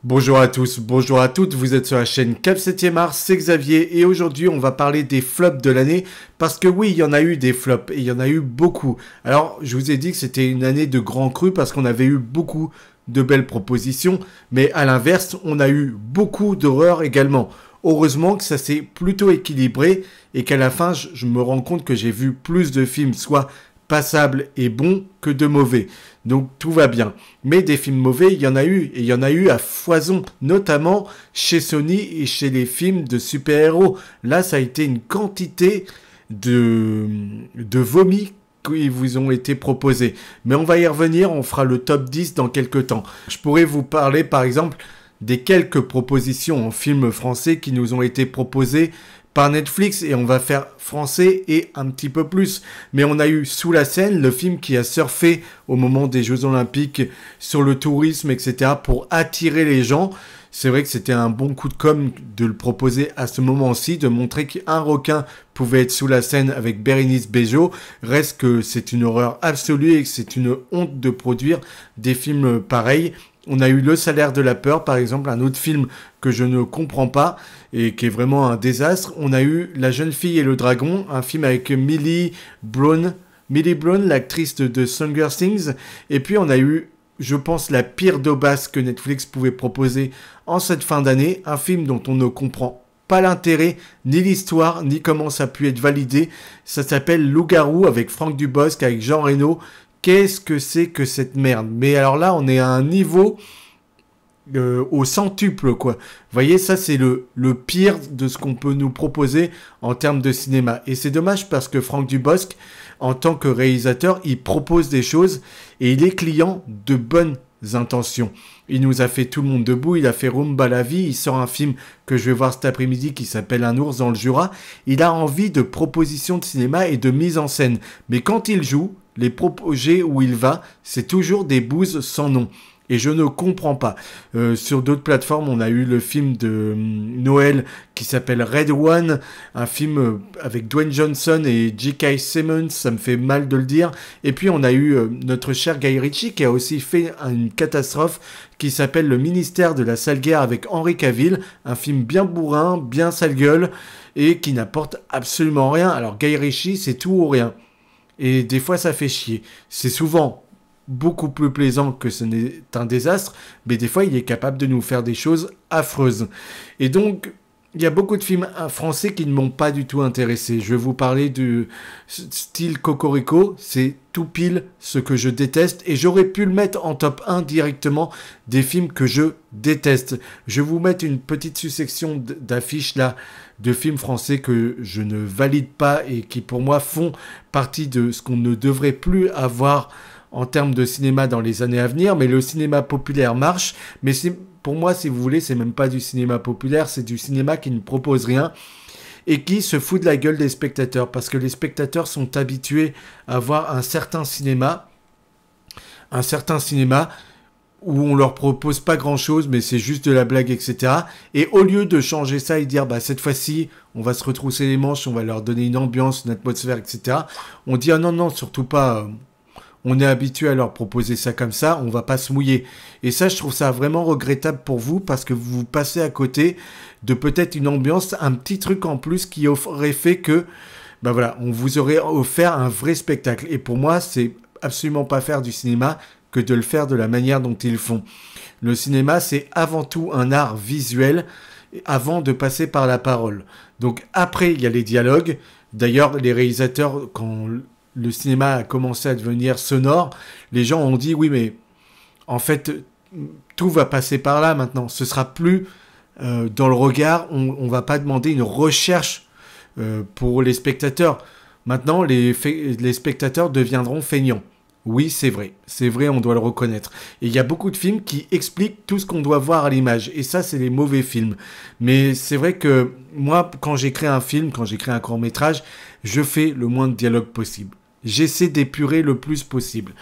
Bonjour à tous, bonjour à toutes, vous êtes sur la chaîne Cap 7e Art, c'est Xavier et aujourd'hui on va parler des flops de l'année parce que oui, il y en a eu des flops et il y en a eu beaucoup. Alors je vous ai dit que c'était une année de grands crus parce qu'on avait eu beaucoup de belles propositions, mais à l'inverse, on a eu beaucoup d'horreurs également. Heureusement que ça s'est plutôt équilibré et qu'à la fin, je me rends compte que j'ai vu plus de films soit passables et bons que de mauvais. Donc tout va bien. Mais des films mauvais, il y en a eu. Et il y en a eu à foison, notamment chez Sony et chez les films de super-héros. Là, ça a été une quantité de vomi qui vous ont été proposés. Mais on va y revenir, on fera le top 10 dans quelques temps. Je pourrais vous parler par exemple des quelques propositions en films français qui nous ont été proposés par Netflix et on va faire français et un petit peu plus. Mais on a eu Sous la Seine, le film qui a surfé au moment des Jeux Olympiques sur le tourisme, etc. pour attirer les gens. C'est vrai que c'était un bon coup de com' de le proposer à ce moment-ci, de montrer qu'un requin pouvait être sous la Seine avec Bérénice Bejo. Reste que c'est une horreur absolue et que c'est une honte de produire des films pareils. On a eu Le Salaire de la Peur, par exemple, un autre film que je ne comprends pas et qui est vraiment un désastre. On a eu La Jeune Fille et le Dragon, un film avec Millie Brown, l'actrice de Stranger Things. Et puis on a eu, je pense, la pire daubasse que Netflix pouvait proposer en cette fin d'année, un film dont on ne comprend pas l'intérêt, ni l'histoire, ni comment ça a pu être validé. Ça s'appelle Loup-garou avec Franck Dubosc, avec Jean Reno. Qu'est-ce que c'est que cette merde? Mais alors là, on est à un niveau au centuple, quoi. Vous voyez, ça, c'est le pire de ce qu'on peut nous proposer en termes de cinéma. Et c'est dommage parce que Franck Dubosc, en tant que réalisateur, il propose des choses et il est client de bonnes intentions. Il nous a fait Tout le monde debout, il a fait Rumba la vie, il sort un film que je vais voir cet après-midi qui s'appelle Un ours dans le Jura. Il a envie de propositions de cinéma et de mise en scène. Mais quand il joue, les projets où il va, c'est toujours des bouses sans nom. Et je ne comprends pas. Sur d'autres plateformes, on a eu le film de Noël qui s'appelle Red One, un film avec Dwayne Johnson et J.K. Simmons, ça me fait mal de le dire. Et puis on a eu notre cher Guy Ritchie qui a aussi fait une catastrophe qui s'appelle Le Ministère de la Sale Guerre avec Henry Cavill, un film bien bourrin, bien sale gueule et qui n'apporte absolument rien. Alors Guy Ritchie, c'est tout ou rien. Et des fois, ça fait chier. C'est souvent beaucoup plus plaisant que ce n'est un désastre, mais des fois, il est capable de nous faire des choses affreuses. Et donc, il y a beaucoup de films français qui ne m'ont pas du tout intéressé. Je vais vous parler du style Cocorico. C'est tout pile ce que je déteste. Et j'aurais pu le mettre en top 1 directement des films que je déteste. Je vais vous mettre une petite succession d'affiches là, de films français que je ne valide pas et qui pour moi font partie de ce qu'on ne devrait plus avoir en termes de cinéma dans les années à venir, mais le cinéma populaire marche, mais pour moi, si vous voulez, c'est même pas du cinéma populaire, c'est du cinéma qui ne propose rien et qui se fout de la gueule des spectateurs, parce que les spectateurs sont habitués à voir un certain cinéma où on leur propose pas grand chose, mais c'est juste de la blague, etc. Et au lieu de changer ça et dire, bah, cette fois-ci, on va se retrousser les manches, on va leur donner une ambiance, une atmosphère, etc. On dit, ah non, non, surtout pas, on est habitué à leur proposer ça comme ça, on va pas se mouiller. Et ça, je trouve ça vraiment regrettable pour vous, parce que vous passez à côté de peut-être une ambiance, un petit truc en plus qui aurait fait que, ben voilà, on vous aurait offert un vrai spectacle. Et pour moi, c'est absolument pas faire du cinéma que de le faire de la manière dont ils font. Le cinéma, c'est avant tout un art visuel, avant de passer par la parole. Donc après, il y a les dialogues. D'ailleurs, les réalisateurs, quand le cinéma a commencé à devenir sonore, les gens ont dit oui, mais en fait tout va passer par là maintenant, ce sera plus dans le regard, on va pas demander une recherche pour les spectateurs. Maintenant les spectateurs deviendront feignants. Oui, c'est vrai, on doit le reconnaître. Et il y a beaucoup de films qui expliquent tout ce qu'on doit voir à l'image. Et ça, c'est les mauvais films. Mais c'est vrai que moi, quand j'écris un film, quand j'écris un court-métrage, je fais le moins de dialogue possible. J'essaie d'épurer le plus possible.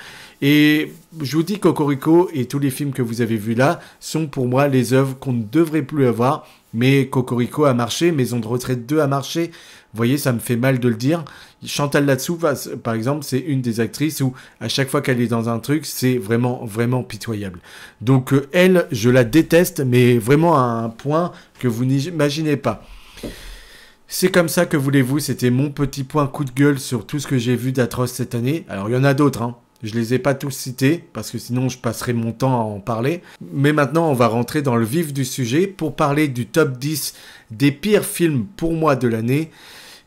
Et je vous dis, Cocorico et tous les films que vous avez vus là sont pour moi les œuvres qu'on ne devrait plus avoir. Mais Cocorico a marché, Maison de retraite 2 a marché. Vous voyez, ça me fait mal de le dire. Chantal Latsou, par exemple, c'est une des actrices où à chaque fois qu'elle est dans un truc, c'est vraiment, vraiment pitoyable. Donc elle, je la déteste, mais vraiment à un point que vous n'imaginez pas. C'est comme ça que voulez-vous, c'était mon petit point coup de gueule sur tout ce que j'ai vu d'atroce cette année. Alors il y en a d'autres, hein. Je les ai pas tous cités, parce que sinon je passerai mon temps à en parler. Mais maintenant, on va rentrer dans le vif du sujet pour parler du top 10 des pires films pour moi de l'année.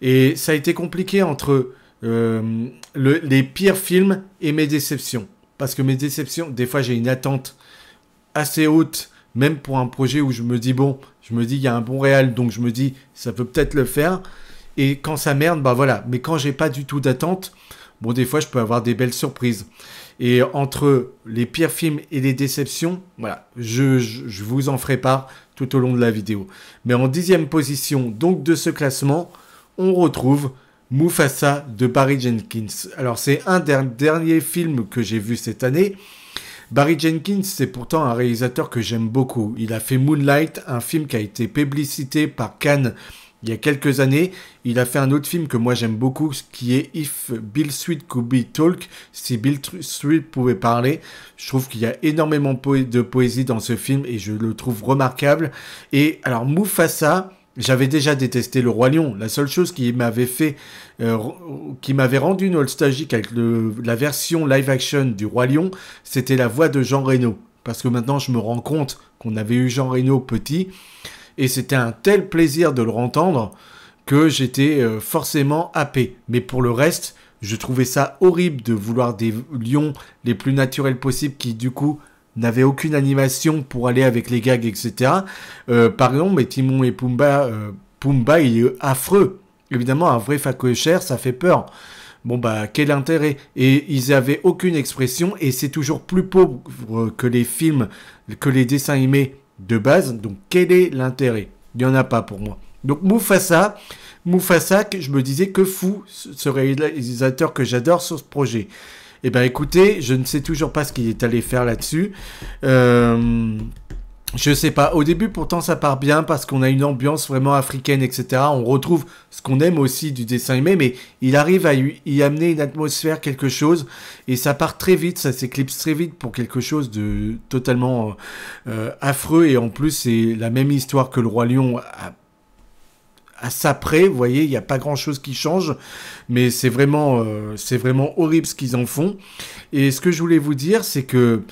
Et ça a été compliqué entre les pires films et mes déceptions. Parce que mes déceptions, des fois j'ai une attente assez haute, même pour un projet où je me dis, bon, il y a un bon réal, donc je me dis, ça peut peut-être le faire. Et quand ça merde, bah voilà. Mais quand j'ai pas du tout d'attente, bon, des fois je peux avoir des belles surprises. Et entre les pires films et les déceptions, voilà, je vous en ferai part tout au long de la vidéo. Mais en 10e position, donc de ce classement, on retrouve Mufasa de Barry Jenkins. Alors c'est un des derniers films que j'ai vu cette année. Barry Jenkins, c'est pourtant un réalisateur que j'aime beaucoup. Il a fait Moonlight, un film qui a été publicité par Cannes il y a quelques années. Il a fait un autre film que moi j'aime beaucoup, qui est If Bill Sweet Could Be Talk, si Bill Sweet pouvait parler. Je trouve qu'il y a énormément de poésie dans ce film et je le trouve remarquable. Et alors Mufasa, j'avais déjà détesté Le Roi Lion. La seule chose qui m'avait qui m'avait rendu nostalgique avec la version live action du Roi Lion, c'était la voix de Jean Reno. Parce que maintenant, je me rends compte qu'on avait eu Jean Reno petit. Et c'était un tel plaisir de le entendre que j'étais forcément happé. Mais pour le reste, je trouvais ça horrible de vouloir des lions les plus naturels possibles qui, du coup, n'avaient aucune animation pour aller avec les gags, etc. Par exemple, Timon et Pumba, Pumba, il est affreux. Évidemment, un vrai phacochère, ça fait peur. Bon, bah, quel intérêt? Et ils avaient aucune expression, et c'est toujours plus pauvre que les films, que les dessins animés de base. Donc, quel est l'intérêt? Il n'y en a pas pour moi. Donc, Mufasa, je me disais que fou ce réalisateur que j'adore sur ce projet. Eh bien, écoutez, je ne sais toujours pas ce qu'il est allé faire là-dessus. Je sais pas. Au début, pourtant, ça part bien parce qu'on a une ambiance vraiment africaine, etc. On retrouve ce qu'on aime aussi du dessin animé, mais il arrive à y amener une atmosphère, quelque chose, et ça part très vite, ça s'éclipse très vite pour quelque chose de totalement affreux. Et en plus, c'est la même histoire que Le Roi Lion à ça près, vous voyez, il n'y a pas grand-chose qui change, mais c'est vraiment horrible ce qu'ils en font. Et ce que je voulais vous dire, c'est que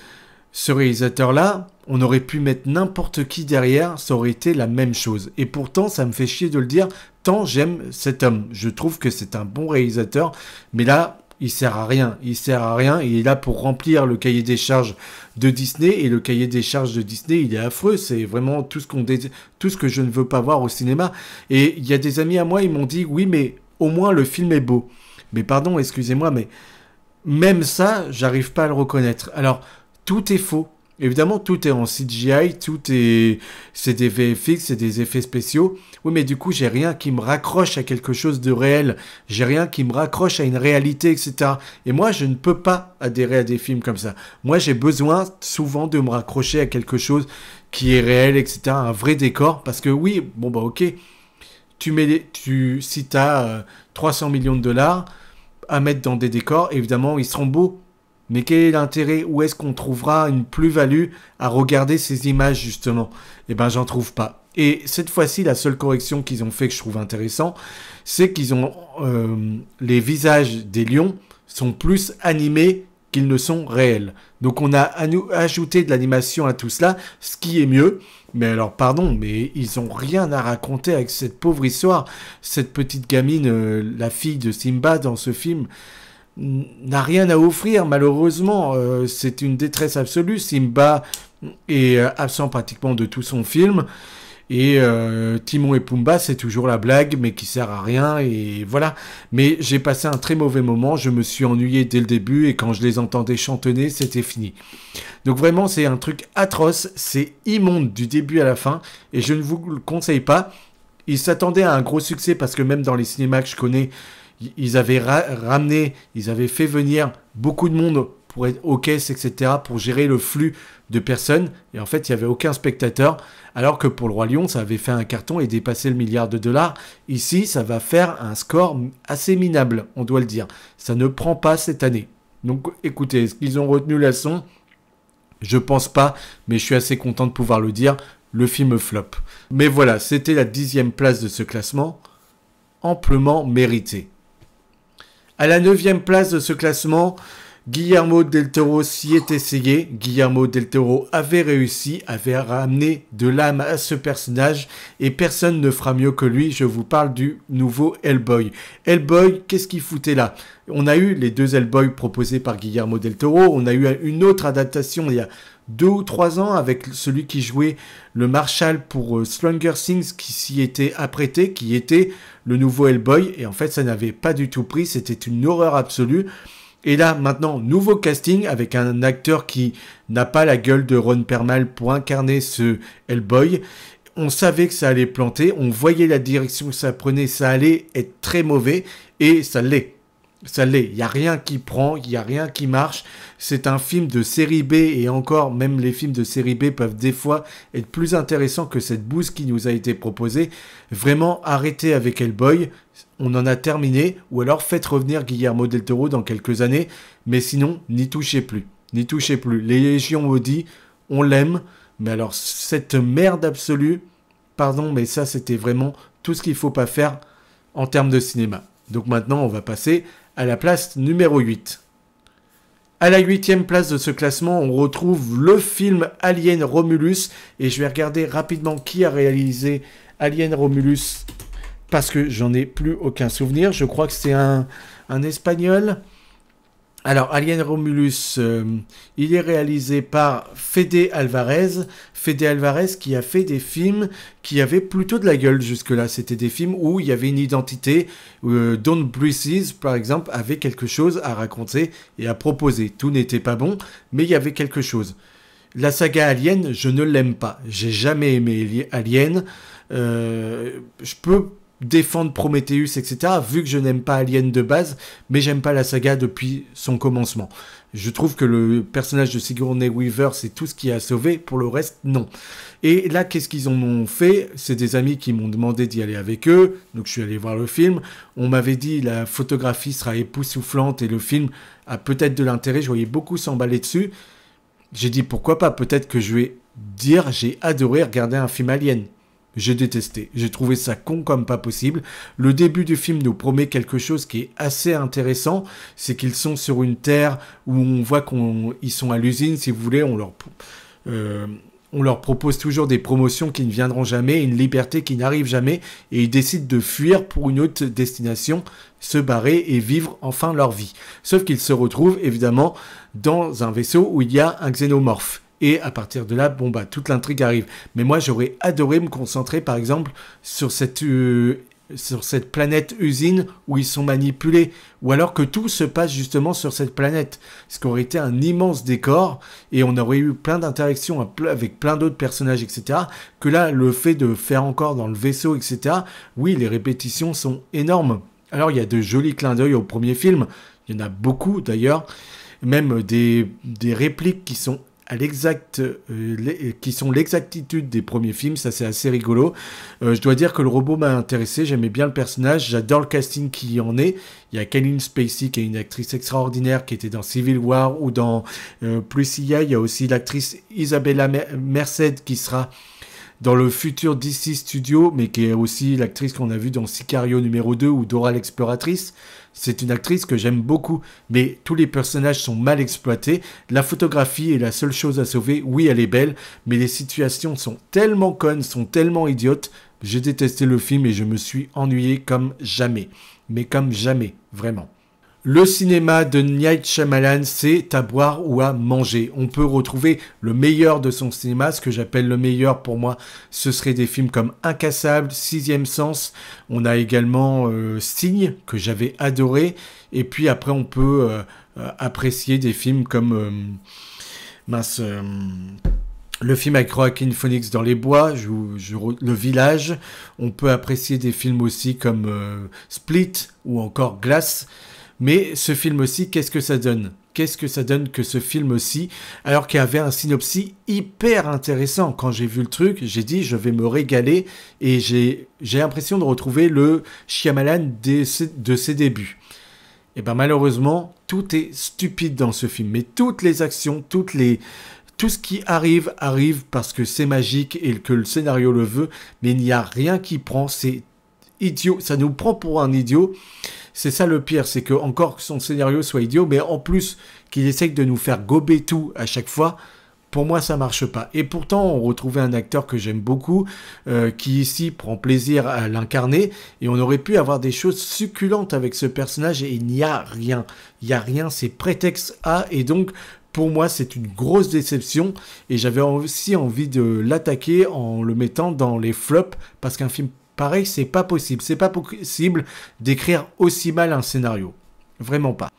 ce réalisateur-là, on aurait pu mettre n'importe qui derrière, ça aurait été la même chose. Et pourtant, ça me fait chier de le dire, tant j'aime cet homme. Je trouve que c'est un bon réalisateur, mais là, il sert à rien. Il sert à rien, il est là pour remplir le cahier des charges de Disney, et le cahier des charges de Disney, il est affreux. C'est vraiment tout ce que je ne veux pas voir au cinéma. Et il y a des amis à moi, ils m'ont dit, oui, mais au moins le film est beau. Mais pardon, excusez-moi, mais même ça, j'arrive pas à le reconnaître. Alors, tout est faux. Évidemment, tout est en CGI, c'est des VFX, c'est des effets spéciaux. Oui, mais du coup, j'ai rien qui me raccroche à quelque chose de réel. J'ai rien qui me raccroche à une réalité, etc. Et moi, je ne peux pas adhérer à des films comme ça. Moi, j'ai besoin souvent de me raccrocher à quelque chose qui est réel, etc. Un vrai décor. Parce que oui, bon bah ok, si t'as 300 millions de dollars à mettre dans des décors, évidemment, ils seront beaux. Mais quel est l'intérêt? Où est-ce qu'on trouvera une plus-value à regarder ces images, justement? Eh ben, j'en trouve pas. Et cette fois-ci, la seule correction qu'ils ont fait que je trouve intéressant, c'est qu'ils ont... les visages des lions sont plus animés qu'ils ne sont réels. Donc, on a ajouté de l'animation à tout cela, ce qui est mieux. Mais alors, pardon, mais ils ont rien à raconter avec cette pauvre histoire. Cette petite gamine, la fille de Simba dans ce film, n'a rien à offrir, malheureusement. C'est une détresse absolue. Simba est absent pratiquement de tout son film. Et Timon et Pumba, c'est toujours la blague, mais qui sert à rien, et voilà. Mais j'ai passé un très mauvais moment, je me suis ennuyé dès le début, et quand je les entendais chantonner, c'était fini. Donc vraiment, c'est un truc atroce, c'est immonde du début à la fin, et je ne vous le conseille pas. Ils s'attendaient à un gros succès, parce que même dans les cinémas que je connais, ils avaient fait venir beaucoup de monde pour être aux caisses, etc., pour gérer le flux de personnes. Et en fait, il n'y avait aucun spectateur. Alors que pour le Roi Lion, ça avait fait un carton et dépassé le milliard de dollars. Ici, ça va faire un score assez minable, on doit le dire. Ça ne prend pas cette année. Donc écoutez, est-ce qu'ils ont retenu la leçon? Je pense pas, mais je suis assez content de pouvoir le dire. Le film flop. Mais voilà, c'était la 10e place de ce classement. Amplement mérité. À la 9e place de ce classement, Guillermo del Toro s'y est essayé. Guillermo del Toro avait réussi, avait ramené de l'âme à ce personnage et personne ne fera mieux que lui. Je vous parle du nouveau Hellboy. Hellboy, qu'est-ce qu'il foutait là? On a eu les 2 Hellboy proposés par Guillermo del Toro. On a eu une autre adaptation il y a 2 ou 3 ans avec celui qui jouait le Marshall pour Stranger Things qui s'y était apprêté, qui était le nouveau Hellboy. Et en fait, ça n'avait pas du tout pris. C'était une horreur absolue. Et là, maintenant, nouveau casting avec un acteur qui n'a pas la gueule de Ron Perlman pour incarner ce Hellboy. On savait que ça allait planter, on voyait la direction que ça prenait, ça allait être très mauvais, et ça l'est. Ça l'est. Il n'y a rien qui prend, il n'y a rien qui marche. C'est un film de série B, et encore, même les films de série B peuvent des fois être plus intéressants que cette bouse qui nous a été proposée. Vraiment, arrêtez avec Hellboy. On en a terminé, ou alors faites revenir Guillermo del Toro dans quelques années, mais sinon, n'y touchez plus. N'y touchez plus. Les Légions maudits, on l'aime, mais alors cette merde absolue, pardon, mais ça c'était vraiment tout ce qu'il ne faut pas faire en termes de cinéma. Donc maintenant, on va passer à la place numéro 8. À la 8e place de ce classement, on retrouve le film Alien Romulus, et je vais regarder rapidement qui a réalisé Alien Romulus, parce que j'en ai plus aucun souvenir. Je crois que c'est un Espagnol. Alors, Alien Romulus, il est réalisé par Fede Alvarez. Fede Alvarez qui a fait des films qui avaient plutôt de la gueule jusque-là. C'était des films où il y avait une identité. Don't Breathe, par exemple, avait quelque chose à raconter et à proposer. Tout n'était pas bon, mais il y avait quelque chose. La saga Alien, je ne l'aime pas. J'ai jamais aimé Alien. Je peux défendre Prometheus, etc., vu que je n'aime pas Alien de base, mais j'aime pas la saga depuis son commencement. Je trouve que le personnage de Sigourney Weaver, c'est tout ce qui a sauvé, pour le reste, non. Et là, qu'est-ce qu'ils en ont fait? C'est des amis qui m'ont demandé d'y aller avec eux, donc je suis allé voir le film. On m'avait dit, la photographie sera époustouflante, et le film a peut-être de l'intérêt, je voyais beaucoup s'emballer dessus. J'ai dit, pourquoi pas, peut-être que je vais dire, j'ai adoré regarder un film Alien. J'ai détesté. J'ai trouvé ça con comme pas possible. Le début du film nous promet quelque chose qui est assez intéressant. C'est qu'ils sont sur une terre où on voit qu'ils sont à l'usine, si vous voulez. On leur propose toujours des promotions qui ne viendront jamais, une liberté qui n'arrive jamais. Et ils décident de fuir pour une autre destination, se barrer et vivre enfin leur vie. Sauf qu'ils se retrouvent évidemment dans un vaisseau où il y a un xénomorphe. Et à partir de là, bon bah toute l'intrigue arrive. Mais moi, j'aurais adoré me concentrer, par exemple, sur cette planète usine où ils sont manipulés. Ou alors que tout se passe justement sur cette planète. Ce qui aurait été un immense décor. Et on aurait eu plein d'interactions avec plein d'autres personnages, etc. Que là, le fait de faire encore dans le vaisseau, etc. Oui, les répétitions sont énormes. Alors, il y a de jolis clins d'œil au premier film. Il y en a beaucoup, d'ailleurs. Même des répliques qui sont qui sont l'exactitude des premiers films, ça c'est assez rigolo. Je dois dire que le robot m'a intéressé, j'aimais bien le personnage, j'adore le casting qui y en est. Il y a Kevin Spacey qui est une actrice extraordinaire qui était dans Civil War ou dans Priscilla. Il y a aussi l'actrice Isabella Merced qui sera dans le futur DC Studio, mais qui est aussi l'actrice qu'on a vue dans Sicario numéro 2 ou Dora l'exploratrice. C'est une actrice que j'aime beaucoup, mais tous les personnages sont mal exploités. La photographie est la seule chose à sauver. Oui, elle est belle, mais les situations sont tellement connes, sont tellement idiotes. J'ai détesté le film et je me suis ennuyé comme jamais. Mais comme jamais, vraiment. Le cinéma de Night Shyamalan, c'est à boire ou à manger. On peut retrouver le meilleur de son cinéma. Ce que j'appelle le meilleur pour moi, ce serait des films comme Incassable, Sixième Sens. On a également Signe, que j'avais adoré. Et puis après, on peut apprécier des films comme... le film avec Joaquin Phoenix dans les bois, Le Village. On peut apprécier des films aussi comme Split ou encore Glass. Mais ce film aussi, qu'est-ce que ça donne? qu'est-ce que ça donne que ce film-ci, alors qu'il y avait un synopsis hyper intéressant. Quand j'ai vu le truc, j'ai dit je vais me régaler et j'ai l'impression de retrouver le Shyamalan de ses débuts. Et ben malheureusement, tout est stupide dans ce film. Mais toutes les actions, tout ce qui arrive parce que c'est magique et que le scénario le veut, mais il n'y a rien qui prend, c'est idiot, ça nous prend pour un idiot. C'est ça le pire, c'est que encore que son scénario soit idiot, mais en plus qu'il essaye de nous faire gober tout à chaque fois, pour moi ça marche pas. Et pourtant on retrouvait un acteur que j'aime beaucoup, qui ici prend plaisir à l'incarner, et on aurait pu avoir des choses succulentes avec ce personnage, et il n'y a rien. Il n'y a rien, c'est prétexte à, et donc pour moi, c'est une grosse déception et j'avais aussi envie de l'attaquer en le mettant dans les flops parce qu'un film pareil, c'est pas possible. C'est pas possible d'écrire aussi mal un scénario. Vraiment pas.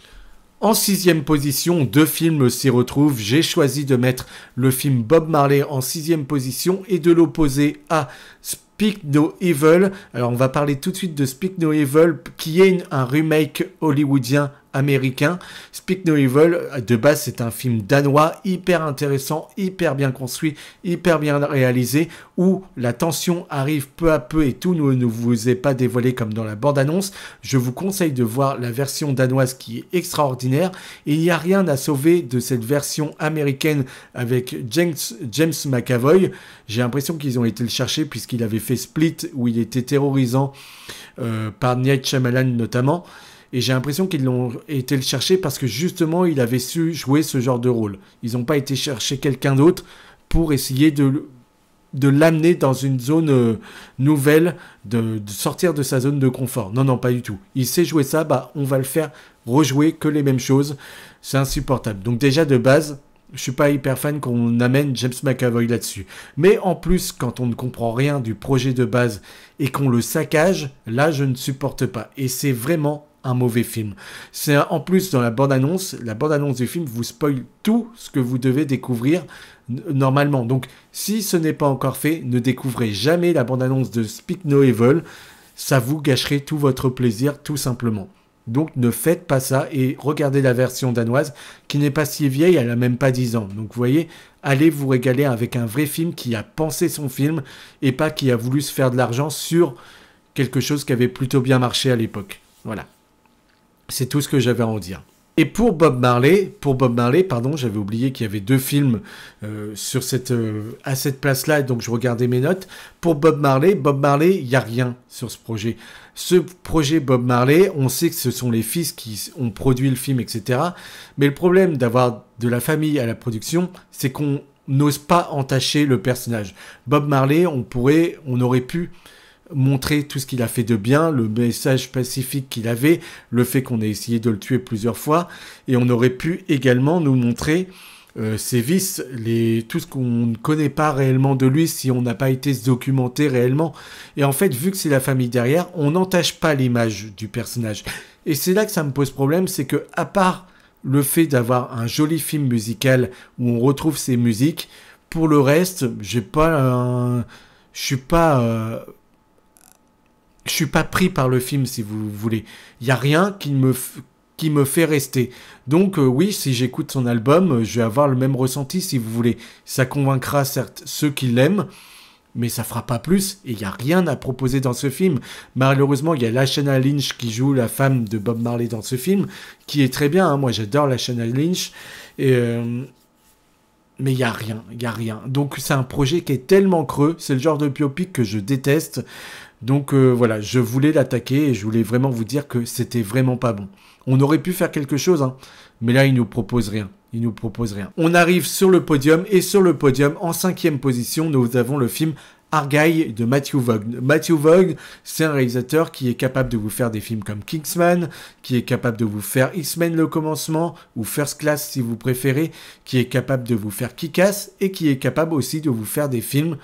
En 6e position, 2 films s'y retrouvent. J'ai choisi de mettre le film Bob Marley en 6e position et de l'opposer à Speak No Evil. Alors on va parler tout de suite de Speak No Evil qui est un remake hollywoodien américain. Speak No Evil, de base, c'est un film danois hyper intéressant, hyper bien construit, hyper bien réalisé, où la tension arrive peu à peu et tout ne vous est pas dévoilé comme dans la bande-annonce. Je vous conseille de voir la version danoise qui est extraordinaire. Et il n'y a rien à sauver de cette version américaine avec James McAvoy. J'ai l'impression qu'ils ont été le chercher puisqu'il avait fait Split où il était terrorisant par Night Shyamalan notamment. Et j'ai l'impression qu'ils l'ont été le chercher parce que justement, il avait su jouer ce genre de rôle. Ils n'ont pas été chercher quelqu'un d'autre pour essayer de l'amener dans une zone nouvelle, de sortir de sa zone de confort. Non, non, pas du tout. Il sait jouer ça, bah on va le faire rejouer que les mêmes choses. C'est insupportable. Donc déjà, de base, je suis pas hyper fan qu'on amène James McAvoy là-dessus. Mais en plus, quand on ne comprend rien du projet de base et qu'on le saccage, là, je ne supporte pas. Et c'est vraiment un mauvais film. C'est en plus dans la bande-annonce du film vous spoil tout ce que vous devez découvrir normalement. Donc si ce n'est pas encore fait, ne découvrez jamais la bande-annonce de Speak No Evil, ça vous gâcherait tout votre plaisir tout simplement. Donc ne faites pas ça et regardez la version danoise qui n'est pas si vieille, elle a même pas 10 ans. Donc vous voyez, allez vous régaler avec un vrai film qui a pensé son film et pas qui a voulu se faire de l'argent sur quelque chose qui avait plutôt bien marché à l'époque. Voilà. C'est tout ce que j'avais à en dire. Et pour Bob Marley, j'avais oublié qu'il y avait 2 films à cette place-là, donc je regardais mes notes. Pour Bob Marley, il n'y a rien sur ce projet. Ce projet Bob Marley, on sait que ce sont les fils qui ont produit le film, etc. Mais le problème d'avoir de la famille à la production, c'est qu'on n'ose pas entacher le personnage. Bob Marley, on aurait pu montrer tout ce qu'il a fait de bien, le message pacifique qu'il avait, le fait qu'on ait essayé de le tuer plusieurs fois, et on aurait pu également nous montrer ses vices, tout ce qu'on ne connaît pas réellement de lui si on n'a pas été se documenter réellement. Et en fait, vu que c'est la famille derrière, on n'entache pas l'image du personnage. Et c'est là que ça me pose problème, c'est que à part le fait d'avoir un joli film musical où on retrouve ses musiques, pour le reste, je suis pas pris par le film, si vous voulez. Il n'y a rien qui me fait rester. Donc oui, si j'écoute son album, je vais avoir le même ressenti, si vous voulez. Ça convaincra certes ceux qui l'aiment, mais ça fera pas plus. Et il n'y a rien à proposer dans ce film. Malheureusement, il y a Lashana Lynch qui joue la femme de Bob Marley dans ce film, qui est très bien. Hein. Moi, j'adore Lashana Lynch. Mais il n'y a rien. Donc c'est un projet qui est tellement creux. C'est le genre de biopic que je déteste. Donc voilà, je voulais l'attaquer et je voulais vraiment vous dire que c'était vraiment pas bon. On aurait pu faire quelque chose, hein, mais là, il nous propose rien. On arrive sur le podium, et sur le podium, en 5e position, nous avons le film Argylle de Matthew Vaughn. Matthew Vaughn, c'est un réalisateur qui est capable de vous faire des films comme Kingsman, qui est capable de vous faire X-Men le commencement, ou First Class si vous préférez, qui est capable de vous faire Kick-Ass, et qui est capable aussi de vous faire des films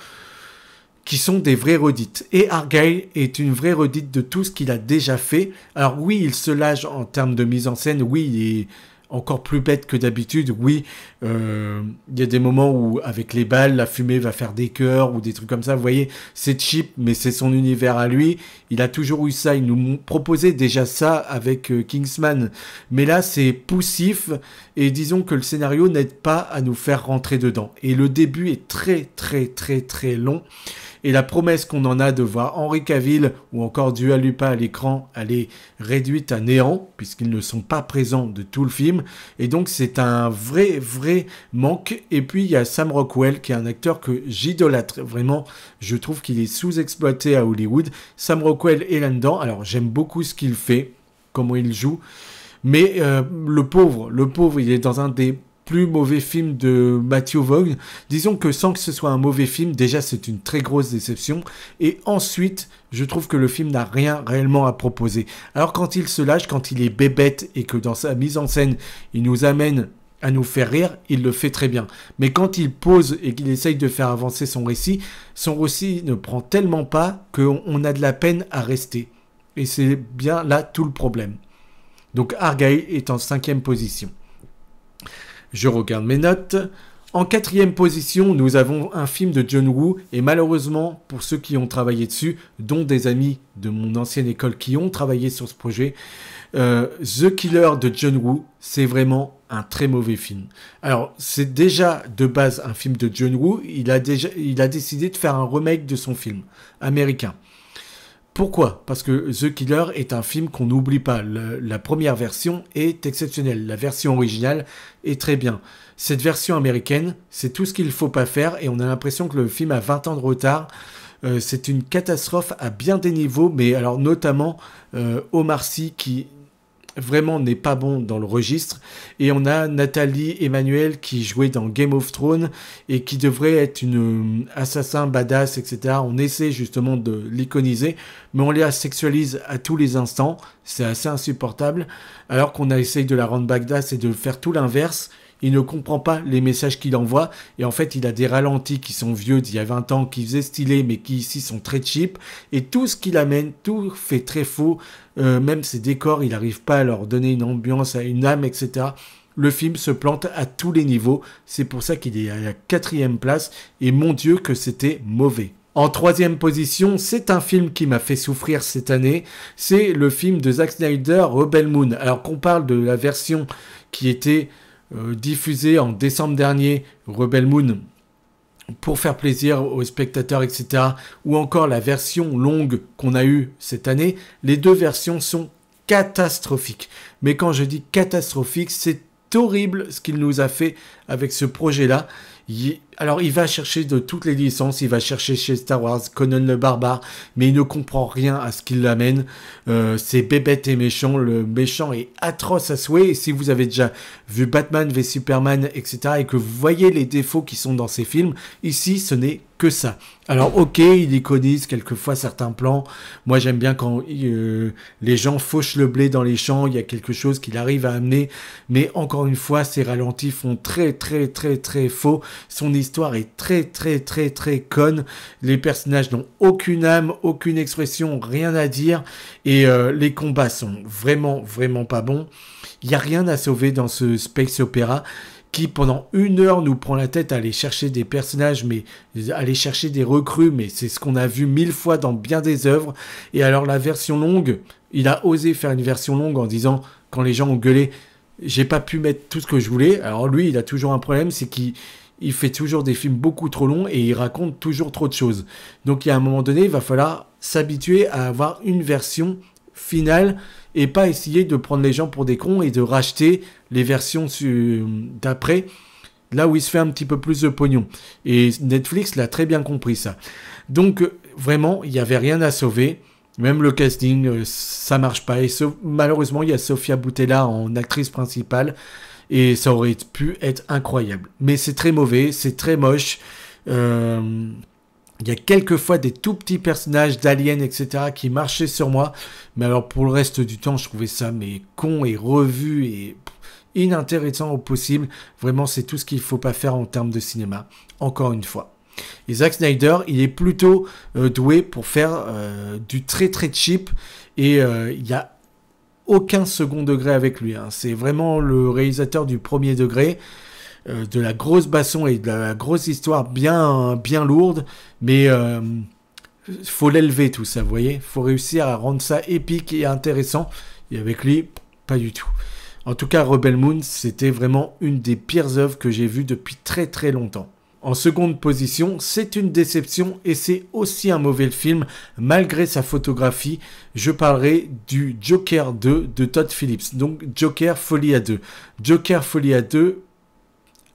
qui sont des vraies redites. Et Argylle est une vraie redite de tout ce qu'il a déjà fait. Alors oui, il se lâche en termes de mise en scène, oui, il est encore plus bête que d'habitude. Oui, il y a des moments où avec les balles, la fumée va faire des cœurs ou des trucs comme ça. Vous voyez, c'est cheap, mais c'est son univers à lui. Il a toujours eu ça. Il nous proposait déjà ça avec Kingsman. Mais là, c'est poussif et disons que le scénario n'aide pas à nous faire rentrer dedans. Et le début est très, très, très, très long. Et la promesse qu'on en a de voir Henry Cavill ou encore Dua Lipa à l'écran, elle est réduite à néant, puisqu'ils ne sont pas présents de tout le film. Et donc, c'est un vrai, vrai manque. Et puis, il y a Sam Rockwell, qui est un acteur que j'idolâtre. Vraiment, je trouve qu'il est sous-exploité à Hollywood. Sam Rockwell est là-dedans. Alors, j'aime beaucoup ce qu'il fait, comment il joue. Mais le pauvre, il est dans un des plus mauvais film de Matthew Vaughn. Disons que sans que ce soit un mauvais film, déjà c'est une très grosse déception. Et ensuite, je trouve que le film n'a rien réellement à proposer. Alors quand il se lâche, quand il est bébête et que dans sa mise en scène, il nous amène à nous faire rire, il le fait très bien. Mais quand il pose et qu'il essaye de faire avancer son récit ne prend tellement pas qu'on a de la peine à rester. Et c'est bien là tout le problème. Donc Argylle est en 5e position. Je regarde mes notes. En 4e position, nous avons un film de John Woo. Et malheureusement, pour ceux qui ont travaillé dessus, dont des amis de mon ancienne école qui ont travaillé sur ce projet, The Killer de John Woo, c'est vraiment un très mauvais film. Alors, c'est déjà de base un film de John Woo. Il a décidé de faire un remake de son film américain. Pourquoi? Parce que The Killer est un film qu'on n'oublie pas. La première version est exceptionnelle. La version originale est très bien. Cette version américaine, c'est tout ce qu'il ne faut pas faire et on a l'impression que le film a 20 ans de retard. C'est une catastrophe à bien des niveaux, mais alors notamment Omar Sy qui vraiment n'est pas bon dans le registre. Et on a Nathalie Emmanuel qui jouait dans Game of Thrones et qui devrait être une assassin badass, etc. On essaie justement de l'iconiser, mais on la sexualise à tous les instants. C'est assez insupportable. Alors qu'on a essayé de la rendre badass et de faire tout l'inverse. Il ne comprend pas les messages qu'il envoie. Et en fait, il a des ralentis qui sont vieux d'il y a 20 ans, qui faisaient stylé, mais qui ici sont très cheap. Et tout ce qu'il amène, tout fait très faux. Même ses décors, il n'arrive pas à leur donner une ambiance, à une âme, etc. Le film se plante à tous les niveaux. C'est pour ça qu'il est à la 4e place. Et mon Dieu que c'était mauvais. En 3e position, c'est un film qui m'a fait souffrir cette année. C'est le film de Zack Snyder, Rebel Moon. Alors qu'on parle de la version qui était diffusé en décembre dernier, Rebel Moon, pour faire plaisir aux spectateurs, etc., ou encore la version longue qu'on a eue cette année, les deux versions sont catastrophiques. Mais quand je dis catastrophique, c'est horrible ce qu'il nous a fait avec ce projet-là. Alors, il va chercher de toutes les licences, il va chercher chez Star Wars, Conan le Barbare, mais il ne comprend rien à ce qu'il l'amène. C'est bébête et méchant, le méchant est atroce à souhait, et si vous avez déjà vu Batman v Superman, etc., et que vous voyez les défauts qui sont dans ces films, ici, ce n'est que ça. Alors, ok, il iconise quelquefois certains plans. Moi, j'aime bien quand les gens fauchent le blé dans les champs, il y a quelque chose qu'il arrive à amener, mais encore une fois, ces ralentis font très, très, très, très faux. Son histoire est très, très, très, très conne. Les personnages n'ont aucune âme, aucune expression, rien à dire, et les combats sont vraiment, vraiment pas bons. Il n'y a rien à sauver dans ce space opéra qui pendant 1 heure nous prend la tête à aller chercher des personnages, mais aller chercher des recrues, mais c'est ce qu'on a vu 1000 fois dans bien des œuvres. Et alors la version longue, il a osé faire une version longue en disant, quand les gens ont gueulé, j'ai pas pu mettre tout ce que je voulais. Alors lui, il a toujours un problème, c'est qu'il fait toujours des films beaucoup trop longs et il raconte toujours trop de choses. Donc il y a un moment donné, il va falloir s'habituer à avoir une version finale et pas essayer de prendre les gens pour des cons et de racheter les versions d'après, là où il se fait un petit peu plus de pognon. Et Netflix l'a très bien compris ça. Donc vraiment, il n'y avait rien à sauver. Même le casting, ça marche pas. Et malheureusement, il y a Sofia Boutella en actrice principale. Et ça aurait pu être incroyable. Mais c'est très mauvais, c'est très moche. Il y a quelquefois des tout petits personnages d'aliens, etc. qui marchaient sur moi. Mais alors pour le reste du temps, je trouvais ça mais con et revu et inintéressant au possible. Vraiment, c'est tout ce qu'il ne faut pas faire en termes de cinéma. Encore une fois. Et Zack Snyder, il est plutôt doué pour faire du très très cheap. Et il y a aucun second degré avec lui, hein. C'est vraiment le réalisateur du premier degré, de la grosse baston et de la grosse histoire bien lourde, mais faut l'élever tout ça, vous voyez. Faut réussir à rendre ça épique et intéressant, et avec lui, pas du tout. En tout cas, Rebel Moon, c'était vraiment une des pires œuvres que j'ai vues depuis très très longtemps. En seconde position, c'est une déception et c'est aussi un mauvais film malgré sa photographie. Je parlerai du Joker 2 de Todd Phillips. Donc Joker Folie à 2. Joker Folie à 2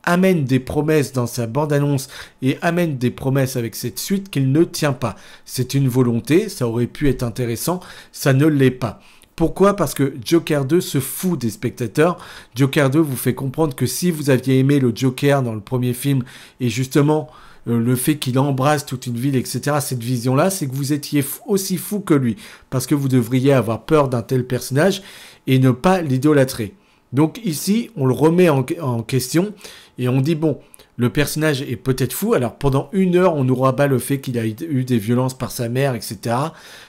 amène des promesses dans sa bande-annonce et amène des promesses avec cette suite qu'il ne tient pas. C'est une volonté, ça aurait pu être intéressant, ça ne l'est pas. Pourquoi ? Parce que Joker 2 se fout des spectateurs. Joker 2 vous fait comprendre que si vous aviez aimé le Joker dans le premier film, et justement le fait qu'il embrasse toute une ville, etc., cette vision-là, c'est que vous étiez aussi fou que lui. Parce que vous devriez avoir peur d'un tel personnage et ne pas l'idolâtrer. Donc ici, on le remet en question et on dit, bon, le personnage est peut-être fou, alors pendant 1 heure, on nous rabat le fait qu'il a eu des violences par sa mère, etc.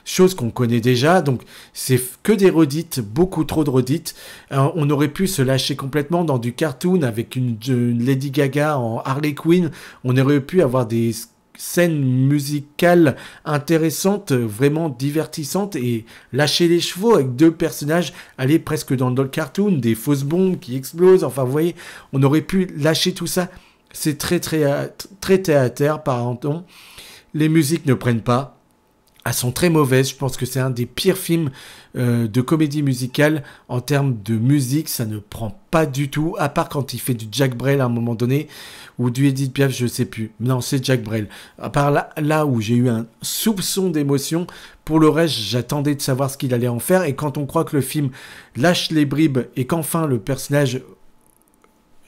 Chose qu'on connaît déjà, donc c'est que des redites, beaucoup trop de redites. On aurait pu se lâcher complètement dans du cartoon avec une Lady Gaga en Harley Quinn. On aurait pu avoir des scènes musicales intéressantes, vraiment divertissantes, et lâcher les chevaux avec 2 personnages, aller presque dans le cartoon, des fausses bombes qui explosent, enfin vous voyez, on aurait pu lâcher tout ça. C'est très terre-à-terre, pardon. Les musiques ne prennent pas. Elles sont très mauvaises. Je pense que c'est un des pires films de comédie musicale en termes de musique. Ça ne prend pas du tout, à part quand il fait du Jacques Brel à un moment donné, ou du Edith Piaf, je sais plus. Non, c'est Jacques Brel. À part là où j'ai eu un soupçon d'émotion, pour le reste, j'attendais de savoir ce qu'il allait en faire. Et quand on croit que le film lâche les bribes et qu'enfin le personnage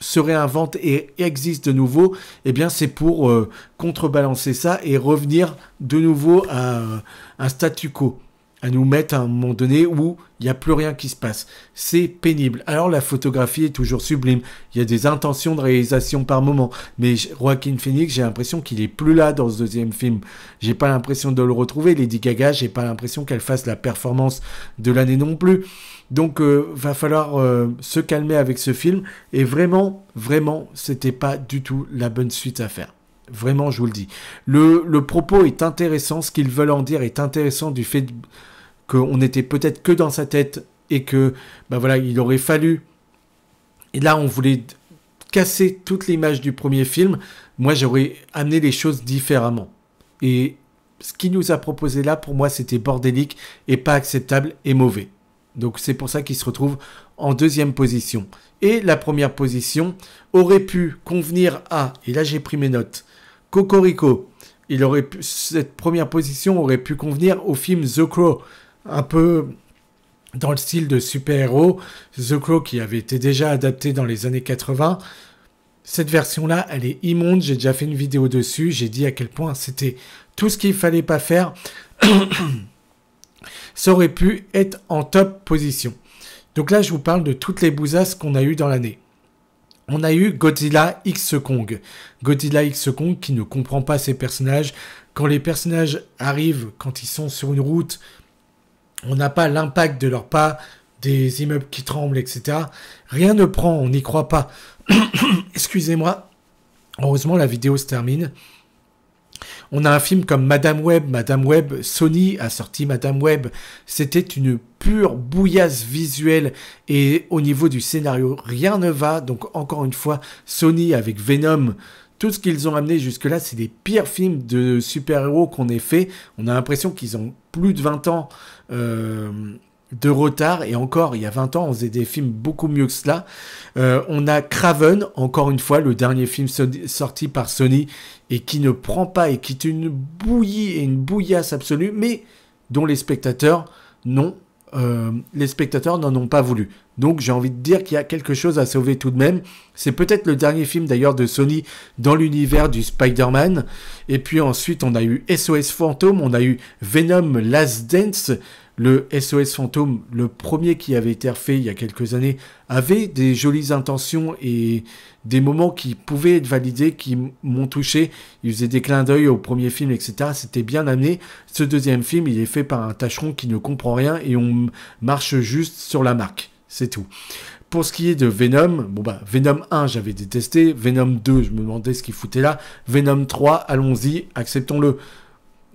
se réinvente et existe de nouveau, eh bien c'est pour contrebalancer ça et revenir de nouveau à un statu quo, à nous mettre à un moment donné où il n'y a plus rien qui se passe. C'est pénible. Alors la photographie est toujours sublime, il y a des intentions de réalisation par moment, mais Joaquin Phoenix, j'ai l'impression qu'il est plus là dans ce deuxième film. J'ai pas l'impression de le retrouver. Lady Gaga, j'ai pas l'impression qu'elle fasse la performance de l'année non plus. Donc, va falloir se calmer avec ce film. Et vraiment, c'était pas du tout la bonne suite à faire. Vraiment, je vous le dis. Le propos est intéressant. Ce qu'ils veulent en dire est intéressant du fait qu'on n'était peut-être que dans sa tête et que, bah voilà, il aurait fallu. Et là, on voulait casser toute l'image du premier film. Moi, j'aurais amené les choses différemment. Et ce qu'il nous a proposé là, pour moi, c'était bordélique et pas acceptable et mauvais. Donc c'est pour ça qu'il se retrouve en 2e position. Et la première position aurait pu convenir à, et là j'ai pris mes notes, Cocorico. Cette première position aurait pu convenir au film The Crow, un peu dans le style de super-héros. The Crow qui avait été déjà adapté dans les années 80. Cette version-là, elle est immonde, j'ai déjà fait une vidéo dessus, j'ai dit à quel point c'était tout ce qu'il fallait pas faire. Ça aurait pu être en top position. Donc là, je vous parle de toutes les bousasses qu'on a eues dans l'année. On a eu Godzilla X Kong. Godzilla X Kong qui ne comprend pas ses personnages. Quand les personnages arrivent, quand ils sont sur une route, on n'a pas l'impact de leurs pas, des immeubles qui tremblent, etc. Rien ne prend, on n'y croit pas. Excusez-moi. Heureusement, la vidéo se termine. On a un film comme Madame Web, Sony a sorti Madame Web, c'était une pure bouillasse visuelle et au niveau du scénario, rien ne va. Donc encore une fois, Sony avec Venom, tout ce qu'ils ont amené jusque-là, c'est les pires films de super-héros qu'on ait fait. On a l'impression qu'ils ont plus de 20 ans de retard, et encore, il y a 20 ans, on faisait des films beaucoup mieux que cela. On a Craven, encore une fois, le dernier film sorti par Sony, et qui ne prend pas, et qui est une bouillie et une bouillasse absolue, mais dont les spectateurs n'en ont pas voulu. Donc j'ai envie de dire qu'il y a quelque chose à sauver tout de même. C'est peut-être le dernier film d'ailleurs de Sony dans l'univers du Spider-Man. Et puis ensuite on a eu SOS Fantôme, on a eu Venom Last Dance, Le SOS Fantôme, le premier qui avait été refait il y a quelques années, avait des jolies intentions et des moments qui pouvaient être validés, qui m'ont touché. Il faisait des clins d'œil au premier film, etc. C'était bien amené. Ce deuxième film, il est fait par un tâcheron qui ne comprend rien et on marche juste sur la marque. C'est tout. Pour ce qui est de Venom, Venom 1, j'avais détesté. Venom 2, je me demandais ce qu'il foutait là. Venom 3, allons-y, acceptons-le.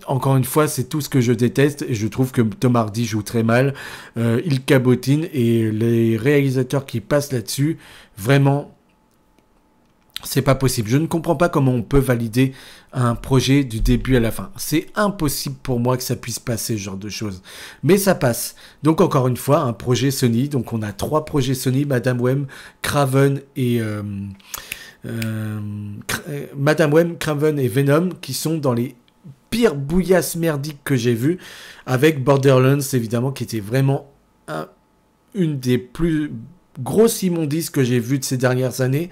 Encore une fois, c'est tout ce que je déteste et je trouve que Tom Hardy joue très mal. Il cabotine et les réalisateurs qui passent là-dessus, vraiment, c'est pas possible. Je ne comprends pas comment on peut valider un projet du début à la fin. C'est impossible pour moi que ça puisse passer, ce genre de choses. Mais ça passe. Donc encore une fois, un projet Sony. Donc on a 3 projets Sony, Madame Web, Craven et... Madame Web, Craven et Venom qui sont dans les pires bouillasses merdiques que j'ai vues, avec Borderlands évidemment qui était vraiment une des plus grosses immondices que j'ai vues de ces dernières années.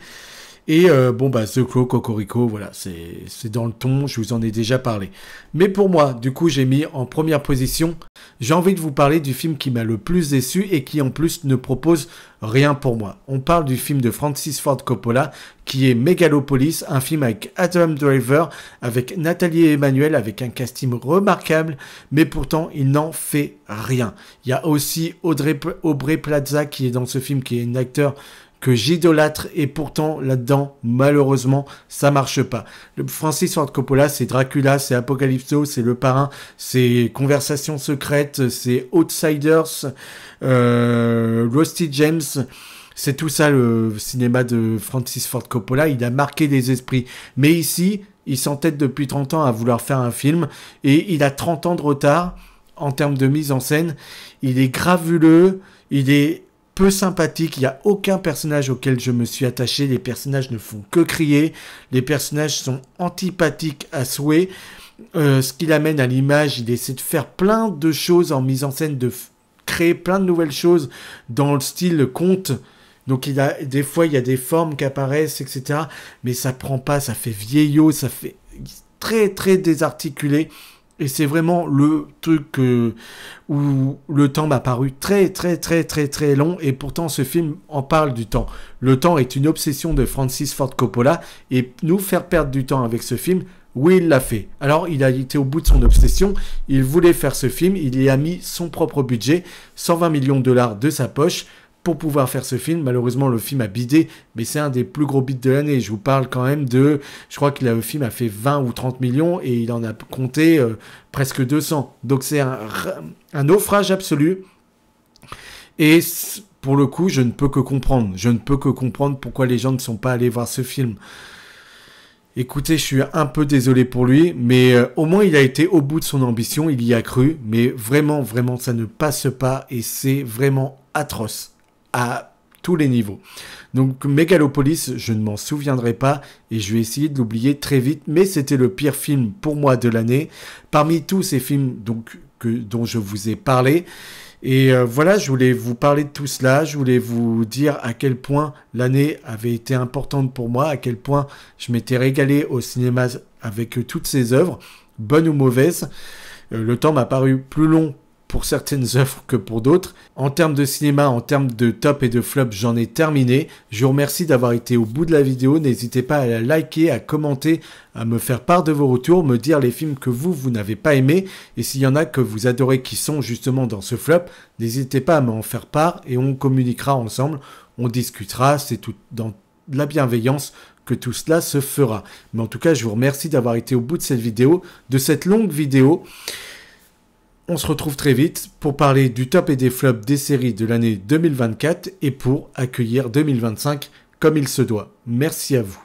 Et The Crow, Cocorico, voilà, c'est dans le ton, je vous en ai déjà parlé. Mais pour moi, du coup, j'ai mis en première position, j'ai envie de vous parler du film qui m'a le plus déçu et qui en plus ne propose rien pour moi. On parle du film de Francis Ford Coppola, qui est Megalopolis, un film avec Adam Driver, avec Nathalie Emmanuel, avec un casting remarquable, mais pourtant, il n'en fait rien. Il y a aussi Aubrey Plaza qui est dans ce film, qui est un acteur que j'idolâtre et pourtant là-dedans, malheureusement, ça marche pas. Le Francis Ford Coppola, c'est Dracula, c'est Apocalypso, c'est Le Parrain, c'est Conversations secrètes, c'est Outsiders, Rusty James. C'est tout ça le cinéma de Francis Ford Coppola. Il a marqué les esprits. Mais ici, il s'entête depuis 30 ans à vouloir faire un film et il a 30 ans de retard en termes de mise en scène. Il est gravuleux, il est peu sympathique, il n'y a aucun personnage auquel je me suis attaché, les personnages ne font que crier, les personnages sont antipathiques à souhait, ce qu'il amène à l'image, il essaie de faire plein de choses en mise en scène, de créer plein de nouvelles choses dans le style conte, donc des fois il y a des formes qui apparaissent, etc., mais ça prend pas, ça fait vieillot, ça fait très très désarticulé. Et c'est vraiment le truc où le temps m'a paru très très très très très long et pourtant ce film en parle du temps. Le temps est une obsession de Francis Ford Coppola et nous faire perdre du temps avec ce film, oui il l'a fait. Alors il a été au bout de son obsession, il voulait faire ce film, il y a mis son propre budget, 120 millions de dollars de sa poche pour pouvoir faire ce film. Malheureusement, le film a bidé, mais c'est un des plus gros bids de l'année. Je vous parle quand même de... Je crois que le film a fait 20 ou 30 millions et il en a compté presque 200. Donc c'est un naufrage absolu. Et pour le coup, je ne peux que comprendre. Je ne peux que comprendre pourquoi les gens ne sont pas allés voir ce film. Écoutez, je suis un peu désolé pour lui, mais au moins il a été au bout de son ambition, il y a cru, mais vraiment, vraiment, ça ne passe pas et c'est vraiment atroce à tous les niveaux. Donc Megalopolis, je ne m'en souviendrai pas et je vais essayer de l'oublier très vite, mais c'était le pire film pour moi de l'année, parmi tous ces films dont je vous ai parlé. Et voilà, je voulais vous parler de tout cela, je voulais vous dire à quel point l'année avait été importante pour moi, à quel point je m'étais régalé au cinéma avec toutes ces œuvres, bonnes ou mauvaises. Le temps m'a paru plus long pour certaines œuvres que pour d'autres. En termes de cinéma, en termes de top et de flop, j'en ai terminé. Je vous remercie d'avoir été au bout de la vidéo. N'hésitez pas à la liker, à commenter, à me faire part de vos retours, me dire les films que vous n'avez pas aimés. Et s'il y en a que vous adorez qui sont justement dans ce flop, n'hésitez pas à m'en faire part et on communiquera ensemble. On discutera, c'est tout dans la bienveillance que tout cela se fera. Mais en tout cas, je vous remercie d'avoir été au bout de cette vidéo, de cette longue vidéo. On se retrouve très vite pour parler du top et des flops des séries de l'année 2024 et pour accueillir 2025 comme il se doit. Merci à vous.